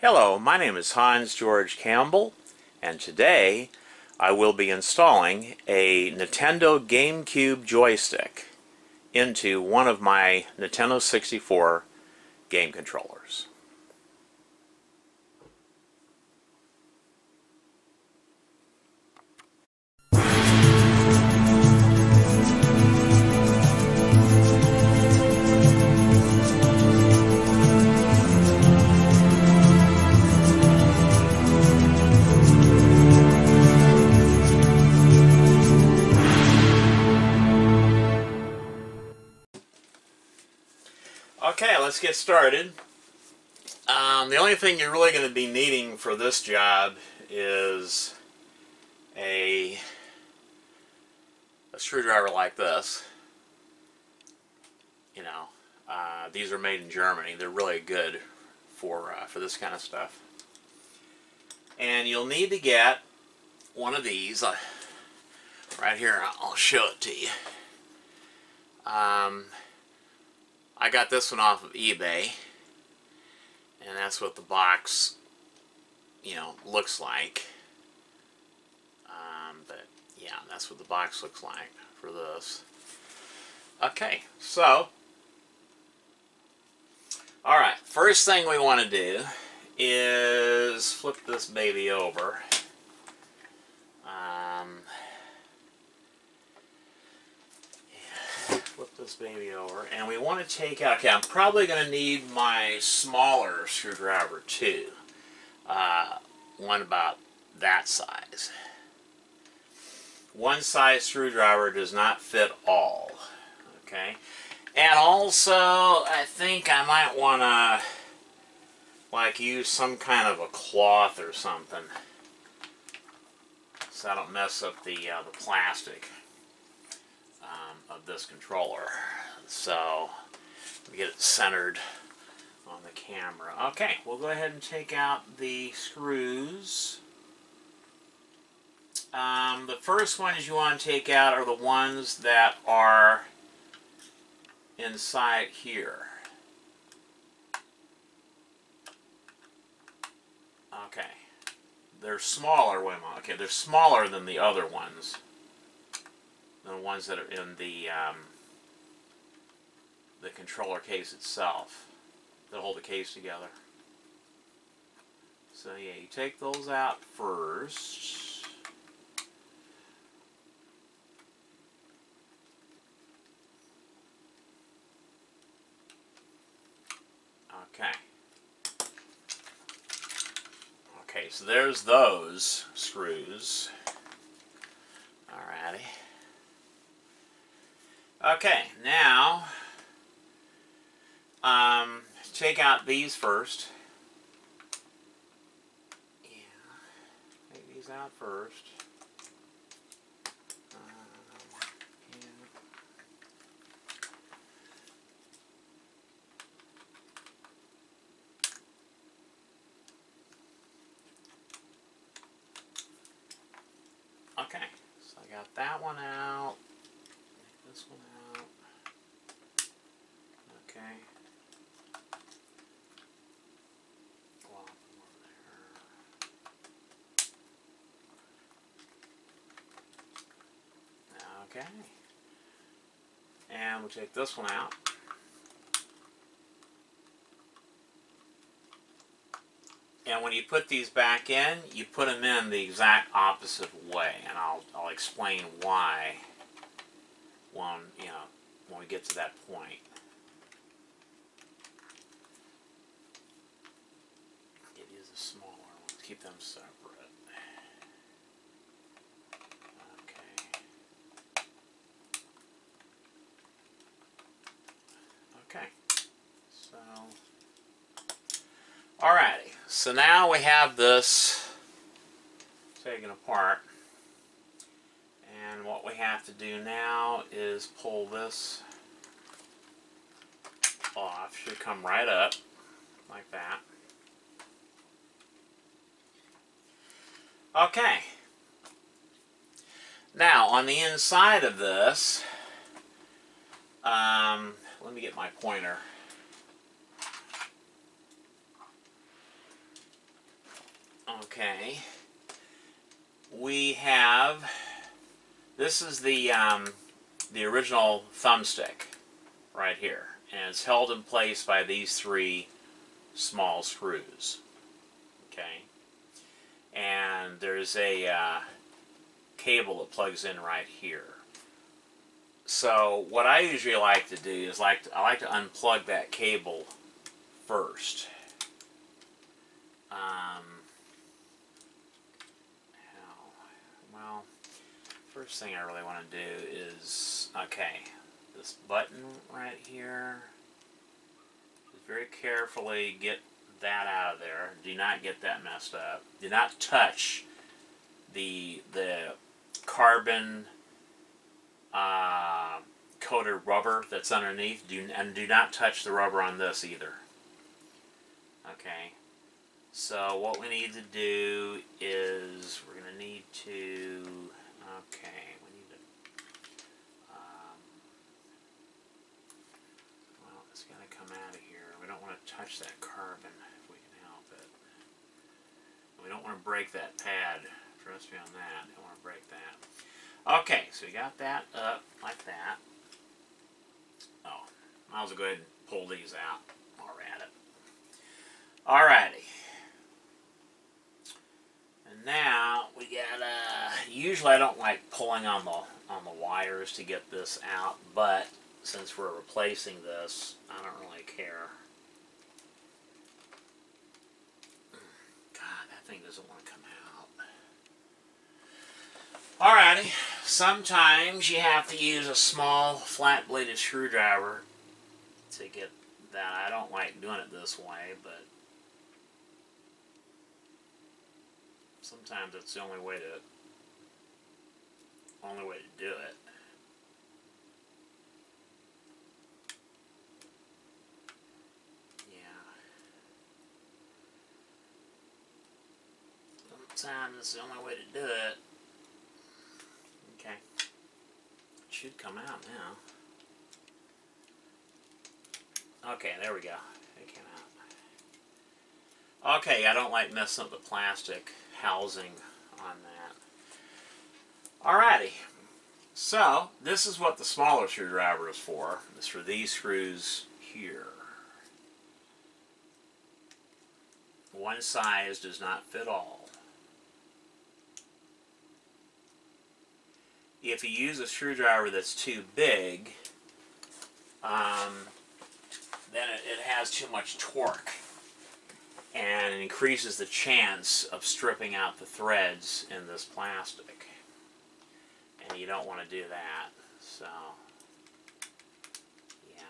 Hello, my name is Hans George Campbell, and today I will be installing a Nintendo GameCube joystick into one of my Nintendo 64 game controllers. Okay, let's get started. The only thing you're really going to be needing for this job is a screwdriver like this. You know, these are made in Germany. They're really good for this kind of stuff. And you'll need to get one of these right here. I'll show it to you. I got this one off of eBay, and that's what the box, you know, looks like. But yeah, that's what the box looks like for this. Okay, so, alright, first thing we want to do is flip this baby over. Flip this baby over, and we want to take out, okay, I'm probably going to need my smaller screwdriver too. One about that size. One size screwdriver does not fit all. Okay, and also I think I might want to like use some kind of a cloth or something so I don't mess up the plastic of this controller. So we get it centered on the camera. Okay, we'll go ahead and take out the screws. The first ones you want to take out are the ones that are inside here. Okay, they're smaller. Wait a minute. Okay, they're smaller than the other ones. The ones that are in the controller case itself that hold the case together. So yeah, you take those out first. Okay. Okay, so there's those screws. Alrighty. Okay, now take out these first. Yeah, take these out first. Yeah. Okay, so I got that one out. Take this one out. Okay. Glop one there. Okay. And we'll take this one out. And when you put these back in, you put them in the exact opposite way, and I'll explain why when we get to that point. It is a smaller one. Keep them separate. Okay. So, alrighty. So now we have this taken apart. And what we have to do now is pull this off. Should come right up like that. Okay. Now on the inside of this, let me get my pointer. Okay. We have, this is the original thumbstick right here, and it's held in place by these three small screws. Okay. And there's a cable that plugs in right here. So what I usually like to do is I like to unplug that cable first. Well, first thing I really want to do is, okay, this button right here, just very carefully get that out of there. Do not get that messed up. Do not touch the carbon coated rubber that's underneath. And do not touch the rubber on this either. Okay. So what we need to do is we're going to need to, okay, we need to, well, it's got to come out of here. We don't want to touch that carbon if we can help it. We don't want to break that pad. Trust me on that. Don't want to break that. Okay, so we got that up like that. Oh, might as well go ahead and pull these out while we're at it. Alrighty. And now we got, usually I don't like pulling on the wires to get this out, but since we're replacing this, I don't really care. God, that thing doesn't want to come out. Alrighty, sometimes you have to use a small flat-bladed screwdriver to get that. I don't like doing it this way, but sometimes it's the only way to do it. Yeah. Sometimes it's the only way to do it. Okay. It should come out now. Okay, there we go. It came out. Okay, I don't like messing up the plastic housing on that. Alrighty. So, this is what the smaller screwdriver is for. It's for these screws here. One size does not fit all. If you use a screwdriver that's too big, then it has too much torque, and it increases the chance of stripping out the threads in this plastic. And you don't want to do that, so yeah.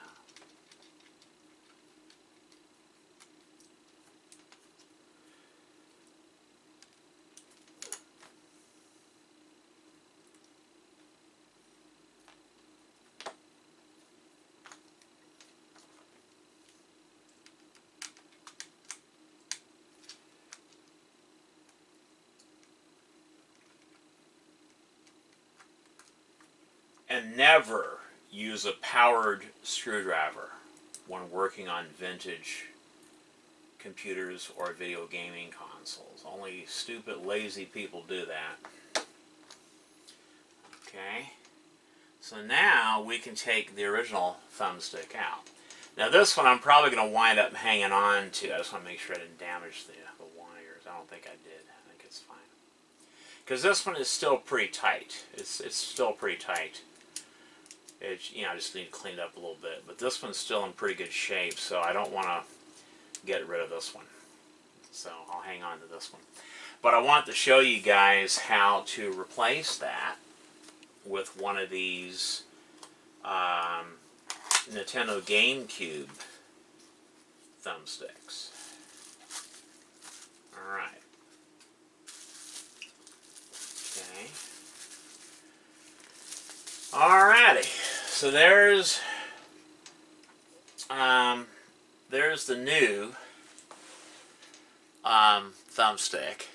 And never use a powered screwdriver when working on vintage computers or video gaming consoles. Only stupid, lazy people do that. Okay, so now we can take the original thumbstick out. Now this one I'm probably going to wind up hanging on to. I just want to make sure I didn't damage the wires. I don't think I did. I think it's fine. Because this one is still pretty tight. It's still pretty tight. It's, you know, I just need to clean it up a little bit. But this one's still in pretty good shape, so I don't want to get rid of this one. So I'll hang on to this one. But I want to show you guys how to replace that with one of these Nintendo GameCube thumbsticks. Alright. Okay. Alrighty. So there's the new thumbstick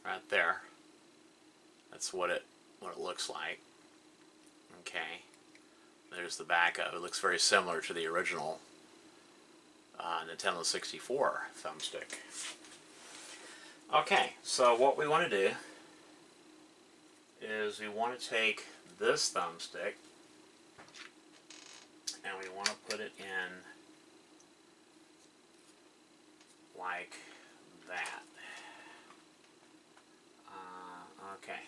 right there. That's what it looks like. Okay. There's the back of it. It looks very similar to the original Nintendo 64 thumbstick. Okay, so what we want to do is we want to take this thumbstick and we want to put it in like that. Okay.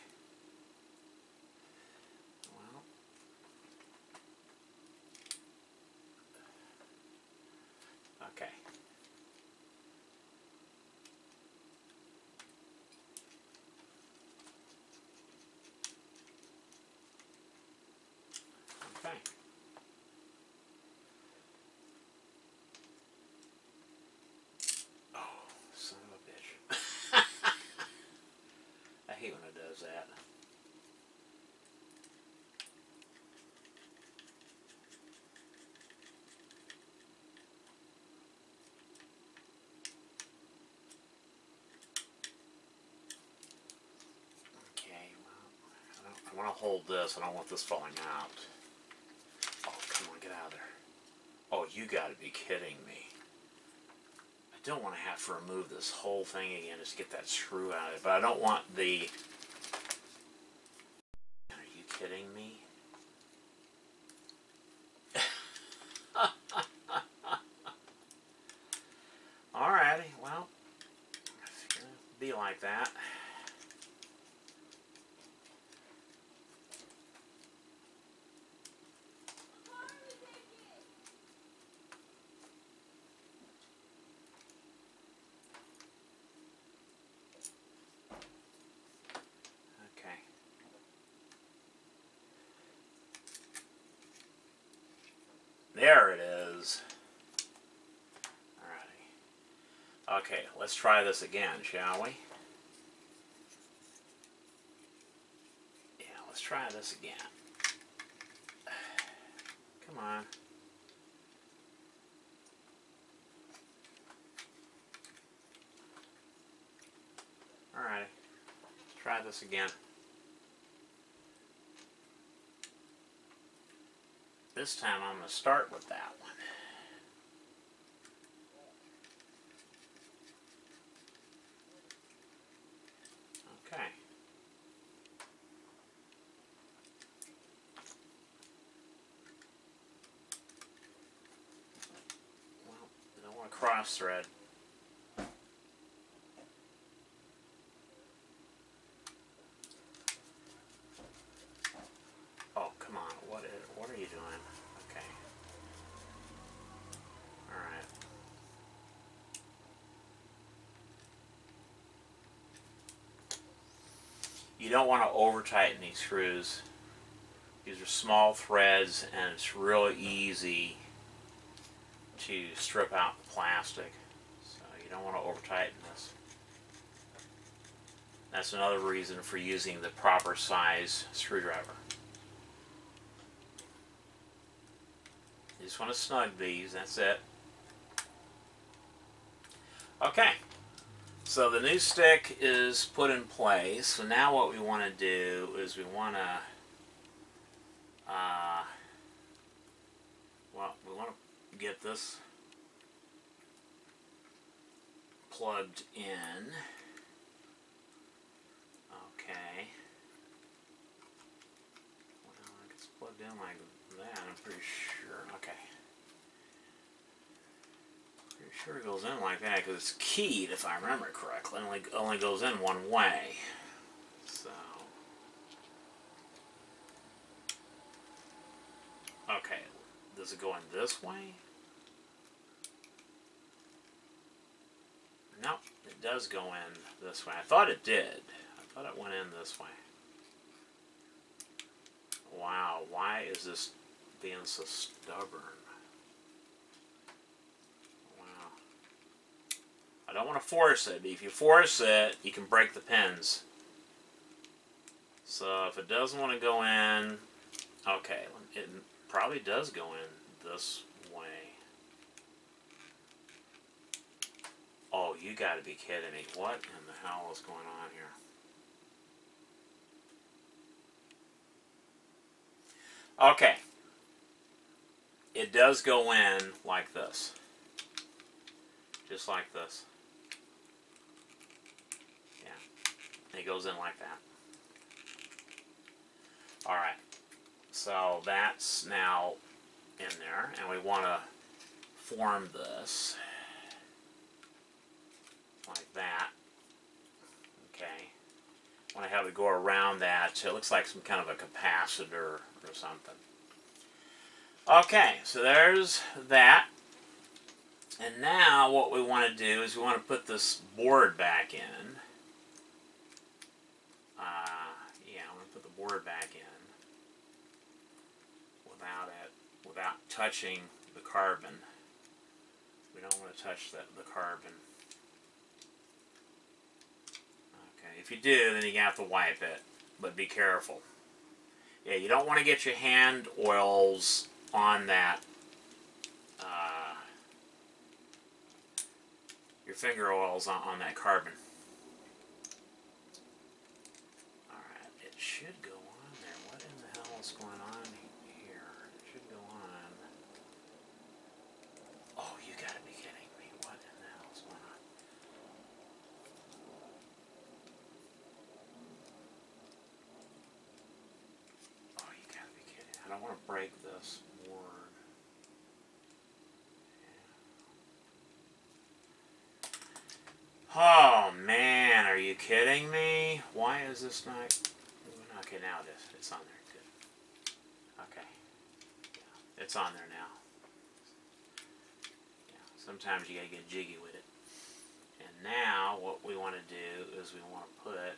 Well, okay. Okay. Oh, son of a bitch. I hate when it does that. Okay, well, I want to hold this. I don't want this falling out. Oh, come on, get out of there. Oh, you gotta be kidding me. I don't want to have to remove this whole thing again just to get that screw out of it, but I don't want the... Are you kidding me? Alrighty, well, it's gonna be like that. Okay. There it is. Alrighty. Okay, let's try this again, shall we? Yeah, let's try this again. Come on. Alrighty. Let's try this again. This time I'm going to start with that one. Okay. Well, I don't want to cross thread. Oh, come on. What are you doing? Okay. Alright. You don't want to over tighten these screws. These are small threads and it's really easy to strip out the plastic. So you don't want to over tighten this. That's another reason for using the proper size screwdriver. You just want to snug these, that's it. Okay. So the new stick is put in place. So now what we want to do is we want to, we want to get this plugged in. Okay. Well, it's plugged in like that, I'm pretty sure. Okay. Pretty sure it goes in like that because it's keyed, if I remember correctly. It only goes in one way. So. Okay. Does it go in this way? Nope. It does go in this way. I thought it did. I thought it went in this way. Wow. Why is this being so stubborn? I don't want to force it. If you force it, you can break the pins. So if it doesn't want to go in, okay, it probably does go in this way. Oh, you gotta be kidding me. What in the hell is going on here? Okay. It does go in like this. Just like this. It goes in like that. Alright, so that's now in there, and we want to form this like that. Okay. I want to have it go around that, so it looks like some kind of a capacitor or something. Okay, so there's that. And now what we want to do is we want to put this board back in. Yeah, I want to put the board back in without touching the carbon. We don't want to touch the carbon. Okay, if you do, then you have to wipe it, but be careful. Yeah, you don't want to get your hand oils on that, your finger oils on that carbon. Alright, it should go on there. What in the hell is going on here? It should go on. Oh, you gotta be kidding me. What in the hell is going on? Oh, you gotta be kidding. I don't want to break this board. Oh man, are you kidding me? Why is this not... Okay, now it is. It's on there. Good. Okay. Yeah, it's on there now. Yeah, sometimes you gotta get jiggy with it. And now what we want to do is we want to put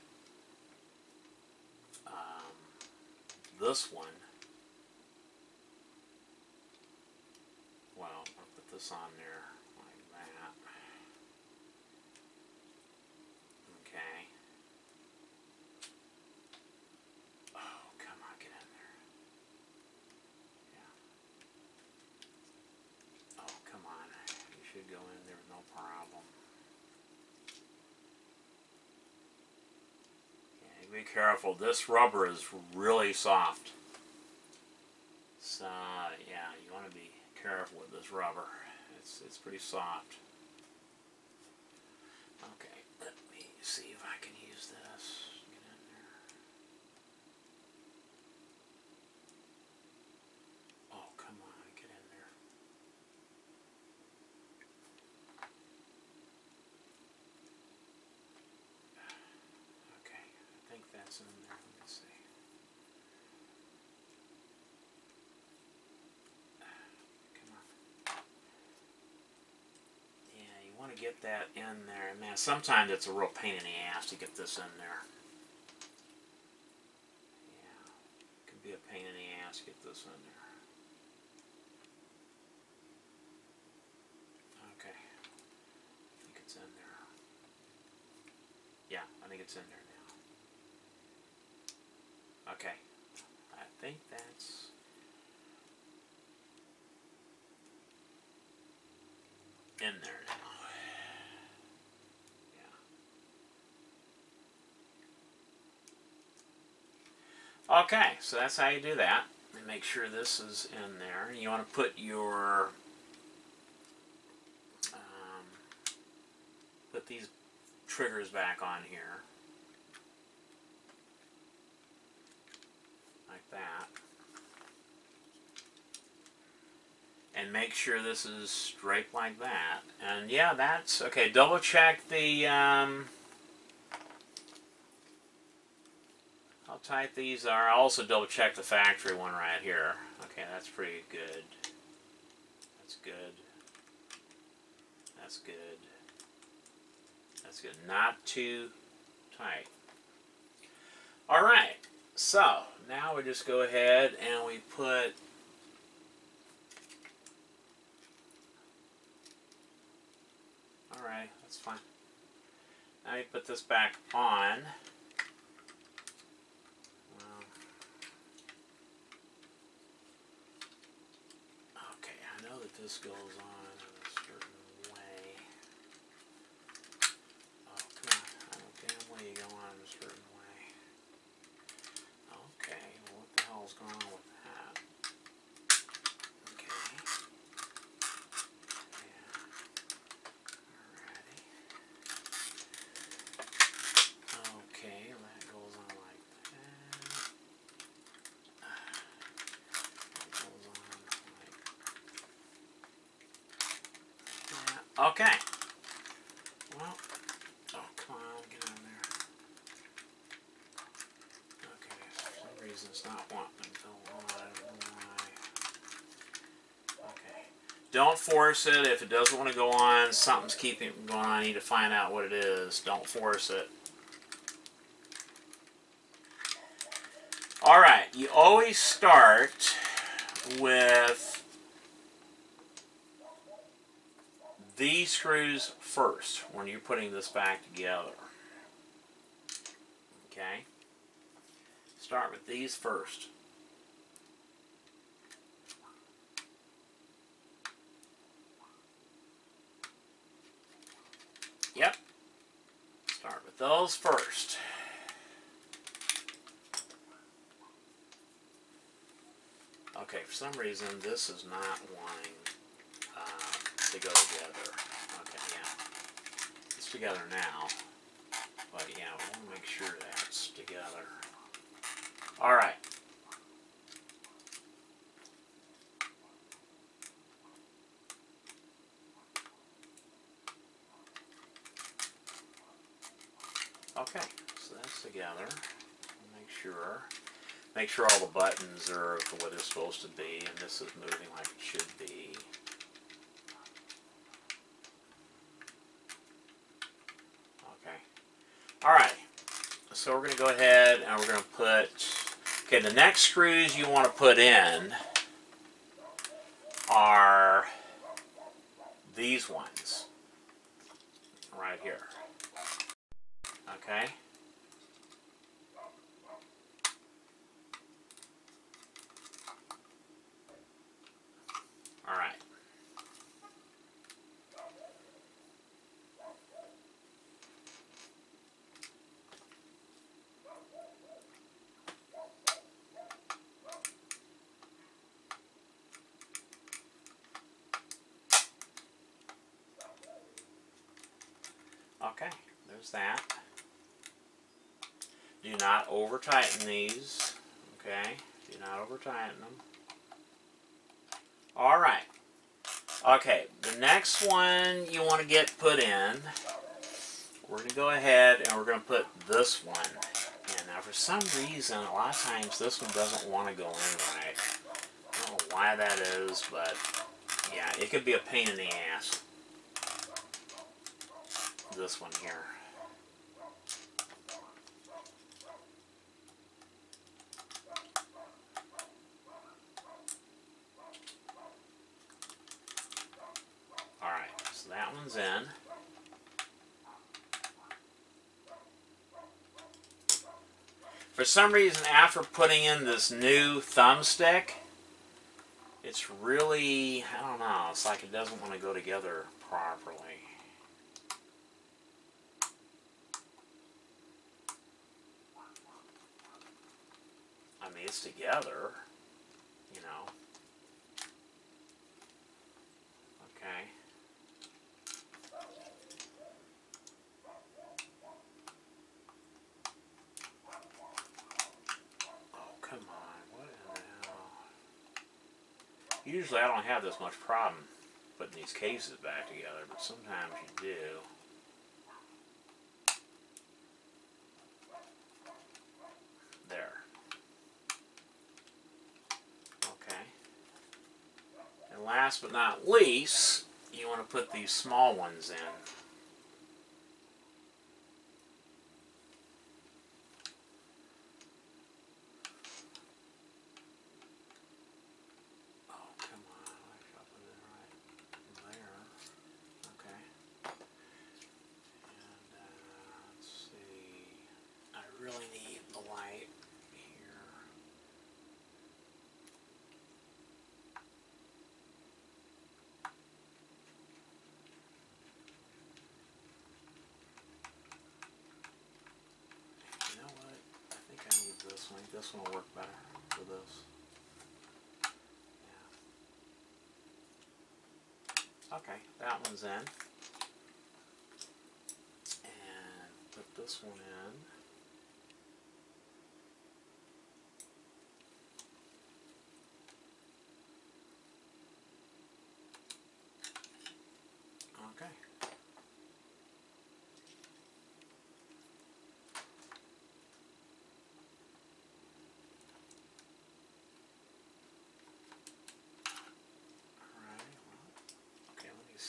this one. Well, I'll put this on there like that. Okay. Oh, come on, get in there. Yeah. Oh, come on. You should go in there with no problem. Okay, be careful. This rubber is really soft. So, yeah, you want to be careful with this rubber. It's pretty soft. Okay, let me see if I can use this. Get in there. Oh, come on, get in there. Okay, I think that's in there. Let me see. Want to get that in there. Man, sometimes it's a real pain in the ass to get this in there. Yeah, it can be a pain in the ass to get this in there. Okay, I think it's in there. Yeah, I think it's in there now. Okay, I think that's in there now. Okay, so that's how you do that. And make sure this is in there. You want to put your put these triggers back on here, like that, and make sure this is straight like that. And yeah, that's okay. Double check the how tight these are. I'll also double check the factory one right here. Okay, that's pretty good. That's good. That's good. That's good. Not too tight. Alright, so now we just go ahead and we put alright, that's fine. Now we put this back on. This goes on in a certain way. Oh, come on. I don't damn way you go on in a certain way. Okay, well, what the hell's going on with that? Okay. Yeah. Alrighty. Okay, Okay. Well, oh, come on, get in there. Okay, for some reason it's not wanting to go on. I don't know why. Okay. Don't force it. If it doesn't want to go on, something's keeping it from going on. I need to find out what it is. Don't force it. Alright, you always start with these screws first when you're putting this back together. Okay? Start with these first. Yep. Start with those first. Okay, for some reason this is not wanting to go together. Okay, yeah. It's together now. But yeah, we want to make sure that's together. Alright. Okay, so that's together. Make sure all the buttons are what they're supposed to be, and this is moving like it should be. Okay. Alright, so we're going to go ahead and we're going to put, okay, the next screws you want to put in are these ones right here. Okay. All right. Okay, there's that. Do not over tighten these. Okay, do not over tighten them. Alright. Okay, the next one you want to get put in, we're going to go ahead and we're going to put this one in. Now for some reason, a lot of times this one doesn't want to go in right. I don't know why that is, but yeah, it could be a pain in the ass. This one here. Alright, so that one's in. For some reason, after putting in this new thumbstick, it's really, I don't know, it's like it doesn't want to go together properly. I mean, it's together, you know. Okay. Oh, come on. What in the hell? Usually I don't have this much problem putting these cases back together, but sometimes you do. There. Okay. And last but not least, you want to put these small ones in. This one will work better for this. Yeah. Okay, that one's in. And put this one in. Okay.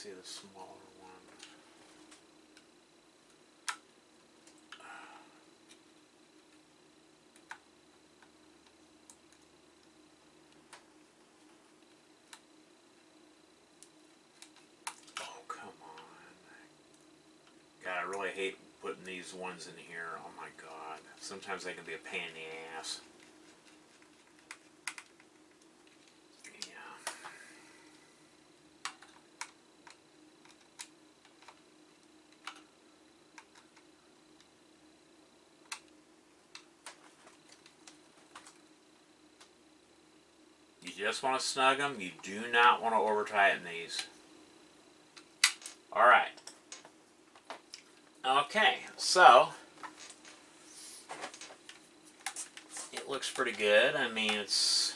see the smaller one. Oh, come on. God, I really hate putting these ones in here. Oh my God. Sometimes they can be a pain in the ass. You just want to snug them. You do not want to over tighten these. Alright. Okay, so it looks pretty good. I mean, it's,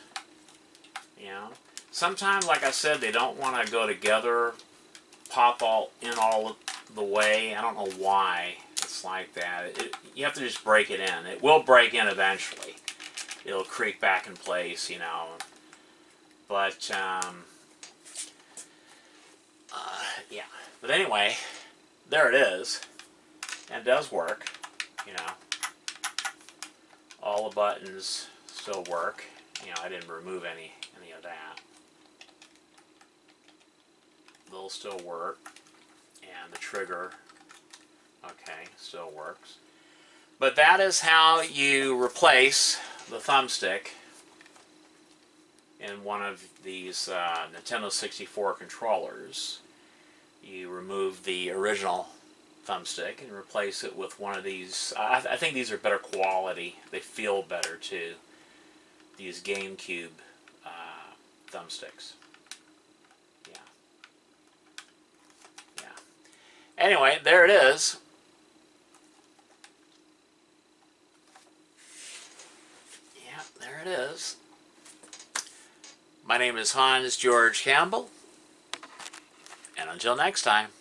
you know, sometimes, like I said, they don't want to go together, pop all the way. I don't know why it's like that. You have to just break it in. It will break in eventually. It'll creak back in place, you know. But, yeah. But anyway, there it is. And it does work, you know. All the buttons still work. You know, I didn't remove any of that. They'll still work. And the trigger, okay, still works. But that is how you replace the thumbstick in one of these Nintendo 64 controllers. You remove the original thumbstick and replace it with one of these. I think these are better quality. They feel better too. These GameCube thumbsticks. Yeah. Yeah. Anyway, there it is. Yeah, there it is. My name is Hans George Campbell, and until next time.